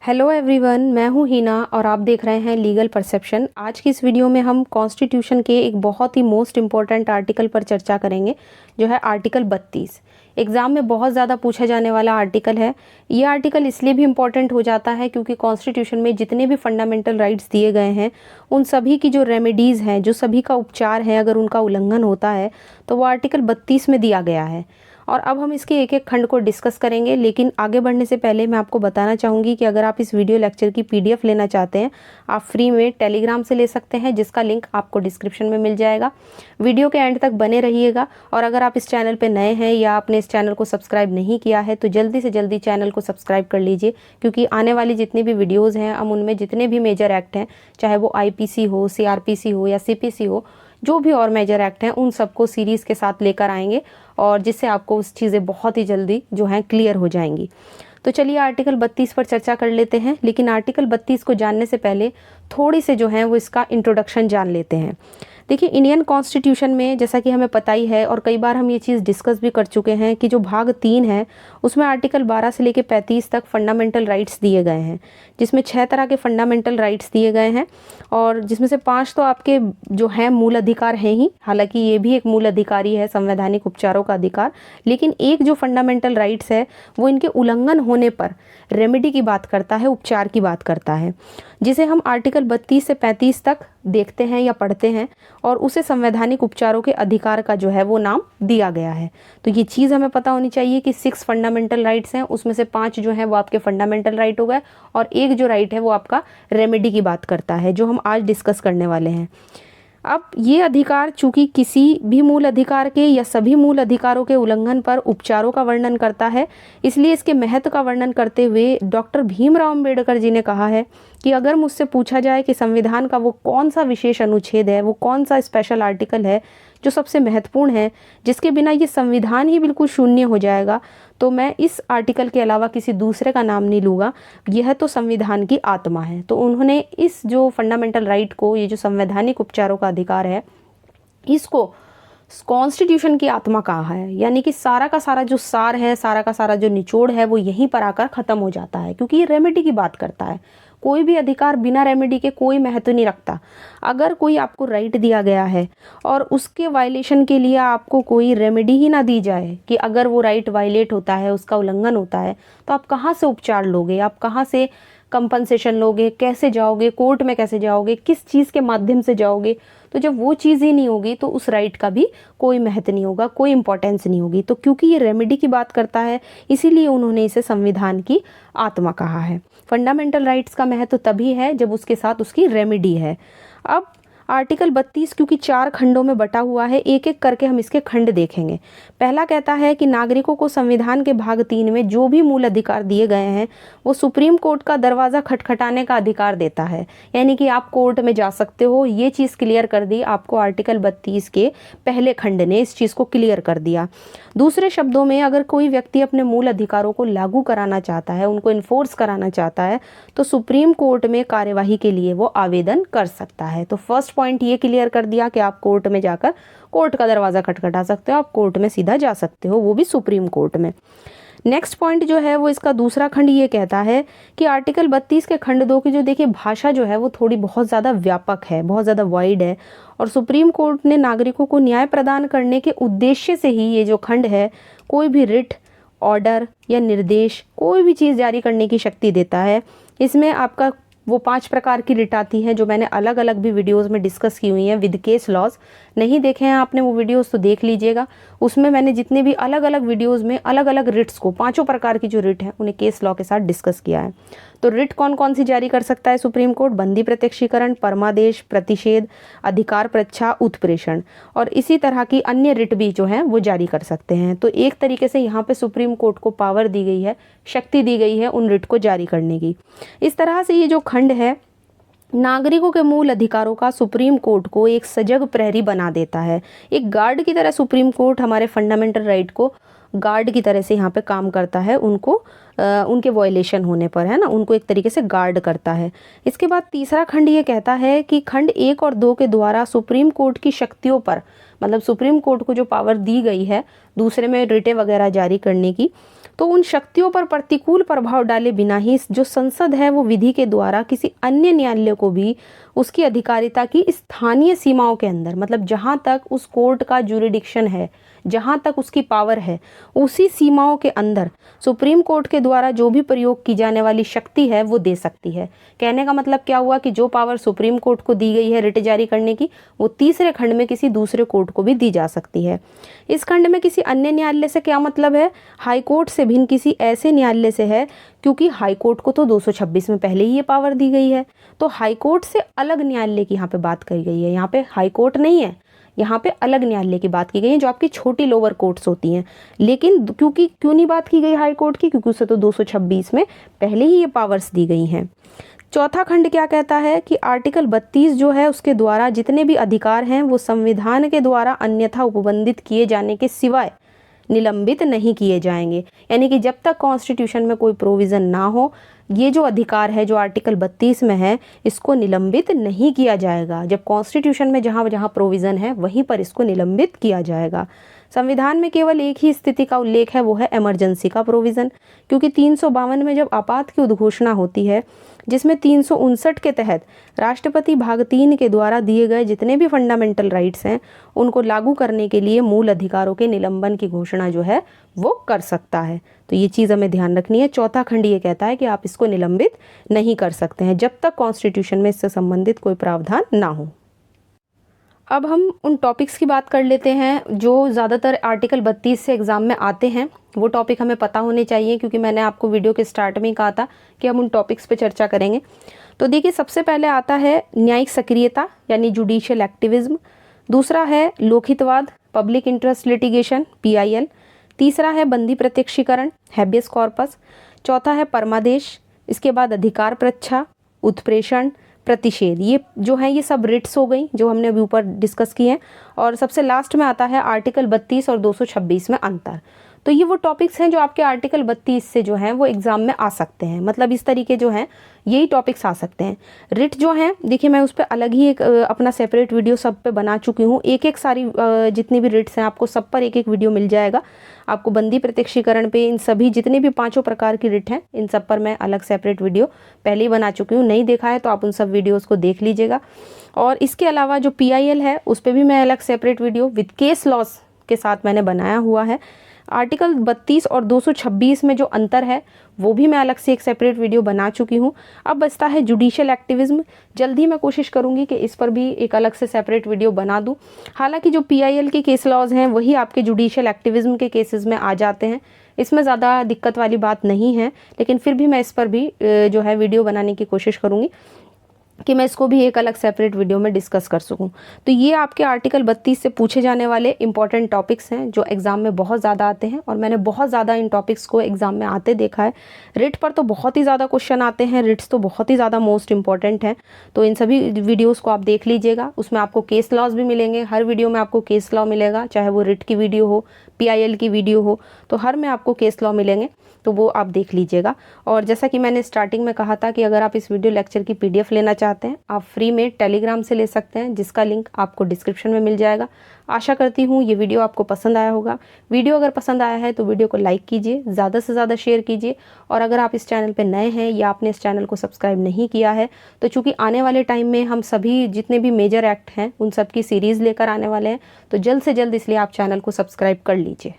Hello everyone, मैं हूँ हिना और आप देख रहे हैं लीगल परसेप्शन। आज की इस वीडियो में हम कॉन्स्टिट्यूशन के एक बहुत ही मोस्ट इम्पॉर्टेंट आर्टिकल पर चर्चा करेंगे, जो है आर्टिकल 32। एग्ज़ाम में बहुत ज़्यादा पूछा जाने वाला आर्टिकल है। ये आर्टिकल इसलिए भी इम्पॉर्टेंट हो जाता है क्योंकि कॉन्स्टिट्यूशन में जितने भी फंडामेंटल राइट्स दिए गए हैं उन सभी की जो रेमेडीज़ हैं, जो सभी का उपचार है, अगर उनका उल्लंघन होता है तो वो आर्टिकल 32 में दिया गया है। और अब हम इसके एक एक खंड को डिस्कस करेंगे, लेकिन आगे बढ़ने से पहले मैं आपको बताना चाहूँगी कि अगर आप इस वीडियो लेक्चर की पीडीएफ लेना चाहते हैं, आप फ्री में टेलीग्राम से ले सकते हैं, जिसका लिंक आपको डिस्क्रिप्शन में मिल जाएगा। वीडियो के एंड तक बने रहिएगा। और अगर आप इस चैनल पर नए हैं या आपने इस चैनल को सब्सक्राइब नहीं किया है तो जल्दी से जल्दी चैनल को सब्सक्राइब कर लीजिए, क्योंकि आने वाली जितनी भी वीडियोज़ हैं हम उनमें जितने भी मेजर एक्ट हैं, चाहे वो आईपीसी हो, सीआरपीसी हो या सीपीसी हो, जो भी और मेजर एक्ट हैं, उन सबको सीरीज़ के साथ लेकर आएंगे और जिससे आपको उस चीज़ें बहुत ही जल्दी जो हैं क्लियर हो जाएंगी। तो चलिए आर्टिकल 32 पर चर्चा कर लेते हैं, लेकिन आर्टिकल 32 को जानने से पहले थोड़ी से जो है वो इसका इंट्रोडक्शन जान लेते हैं। देखिए, इंडियन कॉन्स्टिट्यूशन में जैसा कि हमें पता ही है और कई बार हम ये चीज़ डिस्कस भी कर चुके हैं कि जो भाग 3 है उसमें आर्टिकल 12 से लेकर 35 तक फंडामेंटल राइट्स दिए गए हैं, जिसमें 6 तरह के फंडामेंटल राइट्स दिए गए हैं और जिसमें से 5 तो आपके जो हैं मूल अधिकार हैं ही, हालांकि ये भी एक मूल अधिकारी है, संवैधानिक उपचारों का अधिकार। लेकिन एक जो फंडामेंटल राइट्स है वो इनके उल्लंघन होने पर रेमेडी की बात करता है, उपचार की बात करता है, जिसे हम आर्टिकल 32 से 35 तक देखते हैं या पढ़ते हैं और उसे संवैधानिक उपचारों के अधिकार का जो है वो नाम दिया गया है। तो ये चीज़ हमें पता होनी चाहिए कि 6 फंडामेंटल राइट्स हैं, उसमें से 5 जो हैं वो आपके फंडामेंटल राइट हो गए और एक जो राइट है वो आपका रेमेडी की बात करता है, जो हम आज डिस्कस करने वाले हैं। अब ये अधिकार चूंकि किसी भी मूल अधिकार के या सभी मूल अधिकारों के उल्लंघन पर उपचारों का वर्णन करता है, इसलिए इसके महत्व का वर्णन करते हुए डॉक्टर भीमराव अंबेडकर जी ने कहा है कि अगर मुझसे पूछा जाए कि संविधान का वो कौन सा विशेष अनुच्छेद है, वो कौन सा स्पेशल आर्टिकल है जो सबसे महत्वपूर्ण है, जिसके बिना ये संविधान ही बिल्कुल शून्य हो जाएगा, तो मैं इस आर्टिकल के अलावा किसी दूसरे का नाम नहीं लूँगा। यह तो संविधान की आत्मा है। तो उन्होंने इस जो फंडामेंटल राइट को, ये जो संवैधानिक उपचारों का अधिकार है, इसको कॉन्स्टिट्यूशन की आत्मा कहा है। यानी कि सारा का सारा जो सार है, सारा का सारा जो निचोड़ है वो यहीं पर आकर ख़त्म हो जाता है, क्योंकि ये रेमेडी की बात करता है। कोई भी अधिकार बिना रेमेडी के कोई महत्व नहीं रखता। अगर कोई आपको राइट दिया गया है और उसके वायलेशन के लिए आपको कोई रेमेडी ही ना दी जाए कि अगर वो राइट वायलेट होता है, उसका उल्लंघन होता है, तो आप कहाँ से उपचार लोगे, आप कहाँ से कंपनसेशन लोगे, कैसे जाओगे, कोर्ट में कैसे जाओगे, किस चीज़ के माध्यम से जाओगे। तो जब वो चीज़ ही नहीं होगी तो उस राइट का भी कोई महत्व नहीं होगा, कोई इंपॉर्टेंस नहीं होगी। तो क्योंकि ये रेमेडी की बात करता है, इसीलिए उन्होंने इसे संविधान की आत्मा कहा है। फंडामेंटल राइट्स का महत्व तभी है जब उसके साथ उसकी रेमेडी है। अब आर्टिकल 32 क्योंकि 4 खंडों में बटा हुआ है, एक एक करके हम इसके खंड देखेंगे। पहला कहता है कि नागरिकों को संविधान के भाग 3 में जो भी मूल अधिकार दिए गए हैं वो सुप्रीम कोर्ट का दरवाज़ा खटखटाने का अधिकार देता है। यानी कि आप कोर्ट में जा सकते हो, ये चीज़ क्लियर कर दी आपको आर्टिकल 32 के पहले खंड ने, इस चीज़ को क्लियर कर दिया। दूसरे शब्दों में, अगर कोई व्यक्ति अपने मूल अधिकारों को लागू कराना चाहता है, उनको इन्फोर्स कराना चाहता है, तो सुप्रीम कोर्ट में कार्यवाही के लिए वो आवेदन कर सकता है। तो फर्स्ट पॉइंट ये क्लियर कर दिया कि आप कोर्ट में जाकर कोर्ट का दरवाज़ा खटखटा सकते हो, आप कोर्ट में सीधा जा सकते हो, वो भी सुप्रीम कोर्ट में। नेक्स्ट पॉइंट जो है वो इसका दूसरा खंड ये कहता है कि आर्टिकल 32 के खंड 2 की जो देखिए भाषा जो है वो थोड़ी बहुत ज़्यादा व्यापक है, बहुत ज़्यादा वाइड है, और सुप्रीम कोर्ट ने नागरिकों को न्याय प्रदान करने के उद्देश्य से ही ये जो खंड है कोई भी रिट, ऑर्डर या निर्देश, कोई भी चीज़ जारी करने की शक्ति देता है। इसमें आपका वो 5 प्रकार की रिट आती हैं जो मैंने अलग अलग भी वीडियोस में डिस्कस की हुई हैं विद केस लॉज। नहीं देखे हैं आपने वो वीडियोस तो देख लीजिएगा, उसमें मैंने जितने भी अलग अलग वीडियोस में अलग अलग रिट्स को, 5 प्रकार की जो रिट है उन्हें केस लॉ के साथ डिस्कस किया है। तो रिट कौन कौन सी जारी कर सकता है सुप्रीम कोर्ट? बंदी प्रत्यक्षीकरण, परमादेश, प्रतिषेध, अधिकार प्रच्छा, उत्प्रेषण, और इसी तरह की अन्य रिट भी जो हैं वो जारी कर सकते हैं। तो एक तरीके से यहाँ पे सुप्रीम कोर्ट को पावर दी गई है, शक्ति दी गई है उन रिट को जारी करने की। इस तरह से ये जो खंड है नागरिकों के मूल अधिकारों का सुप्रीम कोर्ट को एक सजग प्रहरी बना देता है। एक गार्ड की तरह सुप्रीम कोर्ट हमारे फंडामेंटल राइट को गार्ड की तरह से यहाँ पे काम करता है, उनको उनके वायलेशन होने पर, है ना, उनको एक तरीके से गार्ड करता है। इसके बाद तीसरा खंड ये कहता है कि खंड 1 और 2 के द्वारा सुप्रीम कोर्ट की शक्तियों पर, मतलब सुप्रीम कोर्ट को जो पावर दी गई है दूसरे में रिटें वगैरह जारी करने की, तो उन शक्तियों पर प्रतिकूल प्रभाव डाले बिना ही जो संसद है वो विधि के द्वारा किसी अन्य न्यायालय को भी उसकी अधिकारिता की स्थानीय सीमाओं के अंदर, मतलब जहाँ तक उस कोर्ट का जुरिडिक्शन है, जहाँ तक उसकी पावर है, उसी सीमाओं के अंदर सुप्रीम कोर्ट के द्वारा जो भी प्रयोग की जाने वाली शक्ति है वो दे सकती है। कहने का मतलब क्या हुआ कि जो पावर सुप्रीम कोर्ट को दी गई है रिट जारी करने की, वो तीसरे खंड में किसी दूसरे कोर्ट को भी दी जा सकती है। इस खंड में किसी अन्य न्यायालय से क्या मतलब है? हाई कोर्ट से भिन्न किसी ऐसे न्यायालय से है, क्योंकि हाई कोर्ट को तो 226 में पहले ही ये पावर दी गई है। तो हाई कोर्ट से अलग न्यायालय की यहाँ पे बात करी गई है। यहाँ पे हाई कोर्ट नहीं है, यहाँ पे अलग न्यायालय की बात की गई है जो आपकी छोटी लोअर कोर्ट्स होती हैं। लेकिन क्यों नहीं बात की गई हाई कोर्ट की? क्योंकि उसे तो 226 में पहले ही ये पावर्स दी गई हैं। चौथा खंड क्या कहता है कि आर्टिकल 32 जो है उसके द्वारा जितने भी अधिकार हैं वो संविधान के द्वारा अन्यथा उपबंधित किए जाने के सिवाय निलंबित नहीं किए जाएंगे। यानी कि जब तक कॉन्स्टिट्यूशन में कोई प्रोविज़न ना हो, ये जो अधिकार है जो आर्टिकल 32 में है इसको निलंबित नहीं किया जाएगा। जब कॉन्स्टिट्यूशन में जहाँ जहाँ प्रोविज़न है वहीं पर इसको निलंबित किया जाएगा। संविधान में केवल एक ही स्थिति का उल्लेख है, वो है इमरजेंसी का प्रोविज़न, क्योंकि 352 में जब आपात की उद्घोषणा होती है, जिसमें 359 के तहत राष्ट्रपति भाग 3 के द्वारा दिए गए जितने भी फंडामेंटल राइट्स हैं उनको लागू करने के लिए मूल अधिकारों के निलंबन की घोषणा जो है वो कर सकता है। तो ये चीज़ हमें ध्यान रखनी है। चौथा खंड ये कहता है कि आप इसको निलंबित नहीं कर सकते हैं जब तक कॉन्स्टिट्यूशन में इससे संबंधित कोई प्रावधान ना हो। अब हम उन टॉपिक्स की बात कर लेते हैं जो ज़्यादातर आर्टिकल 32 से एग्ज़ाम में आते हैं। वो टॉपिक हमें पता होने चाहिए, क्योंकि मैंने आपको वीडियो के स्टार्ट में ही कहा था कि हम उन टॉपिक्स पे चर्चा करेंगे। तो देखिए, सबसे पहले आता है न्यायिक सक्रियता यानी जुडिशियल एक्टिविज्म। दूसरा है लोकहितवाद, पब्लिक इंटरेस्ट लिटिगेशन, PIL। तीसरा है बंदी प्रत्यक्षीकरण, हैबियस कॉर्पस। चौथा है परमादेश। इसके बाद अधिकार प्रच्छा, उत्प्रेषण, प्रतिषेध। ये जो है ये सब रिट्स हो गई जो हमने अभी ऊपर डिस्कस किए हैं। और सबसे लास्ट में आता है आर्टिकल 32 और 226 में अंतर। तो ये वो टॉपिक्स हैं जो आपके आर्टिकल 32 से जो हैं वो एग्जाम में आ सकते हैं। मतलब इस तरीके जो हैं यही टॉपिक्स आ सकते हैं। रिट जो हैं, देखिए मैं उस पर अलग ही एक अपना सेपरेट वीडियो सब पे बना चुकी हूँ। एक सारी जितनी भी रिट्स हैं आपको सब पर एक वीडियो मिल जाएगा। आपको बंदी प्रत्यक्षीकरण पे, इन सभी जितने भी 5 प्रकार की रिट हैं इन सब पर मैं अलग सेपरेट वीडियो पहले ही बना चुकी हूँ। नहीं देखा है तो आप उन सब वीडियोज़ को देख लीजिएगा। और इसके अलावा जो PIL है उस पर भी मैं अलग separate video with case laws के साथ मैंने बनाया हुआ है। आर्टिकल 32 और 226 में जो अंतर है वो भी मैं अलग से एक सेपरेट वीडियो बना चुकी हूँ। अब बचता है जुडिशियल एक्टिविज्म। जल्दी मैं कोशिश करूँगी कि इस पर भी एक अलग से सेपरेट वीडियो बना दूँ। हालांकि जो PIL के केस लॉज हैं वही आपके जुडिशियल एक्टिविज्म के केसेस में आ जाते हैं, इसमें ज़्यादा दिक्कत वाली बात नहीं है। लेकिन फिर भी मैं इस पर भी जो है वीडियो बनाने की कोशिश करूँगी कि मैं इसको भी एक अलग सेपरेट वीडियो में डिस्कस कर सकूं। तो ये आपके आर्टिकल 32 से पूछे जाने वाले इंपॉर्टेंट टॉपिक्स हैं जो एग्जाम में बहुत ज़्यादा आते हैं, और मैंने बहुत ज़्यादा इन टॉपिक्स को एग्जाम में आते देखा है। रिट पर तो बहुत ही ज़्यादा क्वेश्चन आते हैं, रिट्स तो बहुत ही ज़्यादा मोस्ट इंपॉर्टेंट हैं। तो इन सभी वीडियोज़ को आप देख लीजिएगा। उसमें आपको केस लॉज भी मिलेंगे, हर वीडियो में आपको केस लॉ मिलेगा, चाहे वो रिट की वीडियो हो, PIL की वीडियो हो, तो हर में आपको केस लॉ मिलेंगे। तो वो आप देख लीजिएगा। और जैसा कि मैंने स्टार्टिंग में कहा था कि अगर आप इस वीडियो लेक्चर की PDF लेना चाहते हैं आप फ्री में टेलीग्राम से ले सकते हैं, जिसका लिंक आपको डिस्क्रिप्शन में मिल जाएगा। आशा करती हूँ ये वीडियो आपको पसंद आया होगा। वीडियो अगर पसंद आया है तो वीडियो को लाइक कीजिए, ज़्यादा से ज़्यादा शेयर कीजिए। और अगर आप इस चैनल पर नए हैं या आपने इस चैनल को सब्सक्राइब नहीं किया है, तो चूँकि आने वाले टाइम में हम सभी जितने भी मेजर एक्ट हैं उन सब की सीरीज़ लेकर आने वाले हैं, तो जल्द से जल्द इसलिए आप चैनल को सब्सक्राइब कर लीजिए।